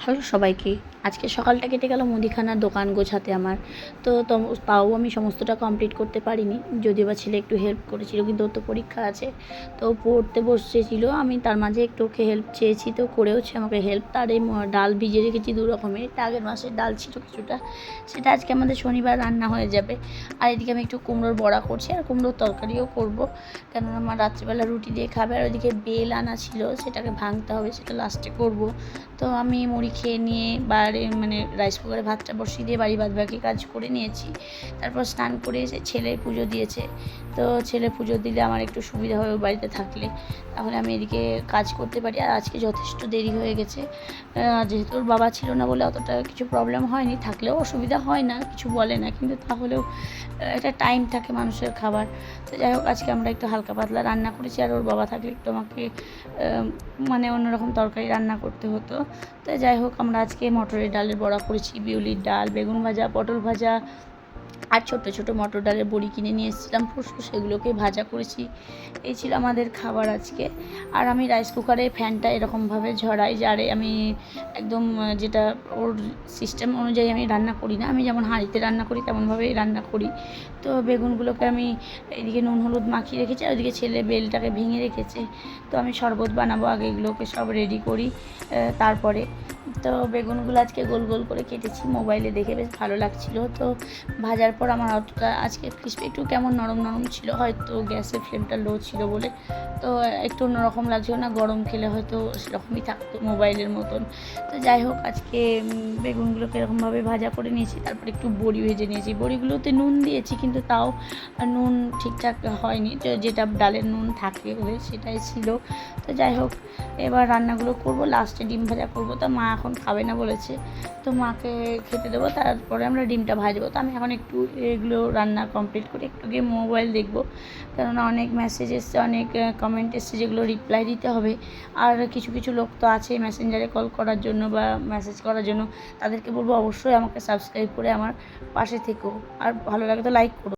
Hello সবাইকে। আজকে সকালটা কেটে গেল মুদিখানার দোকান গোছাতে আমার। তো তাও আমি সমস্তটা কমপ্লিট করতে পারিনি। যদিও বা ছেলে একটু হেল্প করেছিল, কিন্তু ওর তো পরীক্ষা আছে। তো পড়তে বসেছিল, আমি তার মাঝে একটু ওকে হেল্প চেয়েছি, তো করেওছে আমাকে হেল্প। তার এই ডাল ভিজিয়ে রেখেছি 2 রকমের। এটা আগের মাসের ডাল ছিল কিছুটা, সেটা আজকে আমাদের শনিবার রান্না হয়ে যাবে। আর এদিকে আমি একটু কুমড়োর বড়া করছি, আর কুমড়োর তরকারিও করব, কেননা আমার রাত্রিবেলা রুটি দিয়ে খাবে। আর ওইদিকে বেল আনা ছিল, সেটাকে ভাঙতে হবে, সেটা লাস্টে করব। তো আমি মুড়ি খেয়ে নিয়ে মানে রাইস কুকারে ভাতটা বসিয়ে দিয়ে বাদবাকি কাজ করে নিয়েছি। তারপর স্নান করে এসে ছেলে পুজো দিয়েছে। তো ছেলে পুজো দিলে আমার একটু সুবিধা হয়, বাড়িতে থাকলে, তাহলে আমি এদিকে কাজ করতে পারি। আর আজকে যথেষ্ট দেরি হয়ে গেছে, যেহেতু ওর বাবা ছিল না বলে অতটা কিছু প্রবলেম হয়নি। থাকলেও অসুবিধা হয় না, কিছু বলে না, কিন্তু তাহলেও একটা টাইম থাকে মানুষের খাবার। তো যাই হোক, আজকে আমরা একটু হালকা পাতলা রান্না করেছি। আর ওর বাবা থাকলে একটু আমাকে মানে অন্যরকম তরকারি রান্না করতে হতো। তো যাই হোক, আমরা আজকে মটরের ডালের বড়া করেছি, বিউলির ডাল, বেগুন ভাজা, পটল ভাজা, আর ছোটো ছোটো মটর ডালের বড়ি কিনে নিয়ে এসেছিলাম ফ্রুসু, সেগুলোকে ভাজা করেছি। এই ছিল আমাদের খাবার আজকে। আর আমি রাইস কুকারে ফ্যানটা এরকমভাবে ঝরাই, যারে আমি একদম যেটা ওর সিস্টেম অনুযায়ী আমি রান্না করি না। আমি যেমন হাঁড়িতে রান্না করি তেমনভাবেই রান্না করি। তো বেগুনগুলোকে আমি এদিকে নুন হলুদ মাখিয়ে রেখেছি, আর ওইদিকে ছেলে বেলটাকে ভেঙে রেখেছে। তো আমি শরবত বানাবো, আগে এগুলোকে সব রেডি করি, তারপরে। তো বেগুনগুলো আজকে গোল গোল করে কেটেছি, মোবাইলে দেখে বেশ ভালো লাগছিলো। তো ভাজার পর আমার অতটা আজকে ক্রিসপি, একটু কেমন নরম নরম ছিল, হয়তো গ্যাসের ফ্লেমটা লো ছিল বলে। তো একটু অন্যরকম লাগছিল না, গরম খেলে হয়তো সেরকমই থাকতো মোবাইলের মতন। তো যাই হোক, আজকে বেগুনগুলোকে এরকমভাবে ভাজা করে নিয়েছি। তারপর একটু বড়ি ভেজে নিয়েছি, বড়িগুলোতে নুন দিয়েছি, কিন্তু তাও নুন ঠিকঠাক হয়নি, যেটা ডালের নুন থাকে ওদের সেটাই ছিল। তো যাই হোক, এবার রান্নাগুলো করব, লাস্টে ডিম ভাজা করব। তো মা এখন খাবে না বলেছে, তো মাকে খেতে দেবো, তারপরে আমরা ডিমটা ভাজবো। তো আমি এখন একটু এগুলো রান্না কমপ্লিট করে একটু গিয়ে মোবাইল দেখবো, কেননা অনেক মেসেজ এসছে, অনেক কমেন্ট এসছে, যেগুলো রিপ্লাই দিতে হবে। আর কিছু কিছু লোক তো আছে মেসেঞ্জারে কল করার জন্য বা মেসেজ করার জন্য, তাদেরকে বলবো অবশ্যই আমাকে সাবস্ক্রাইব করে আমার পাশে থেকো, আর ভালো লাগে তো লাইক করো।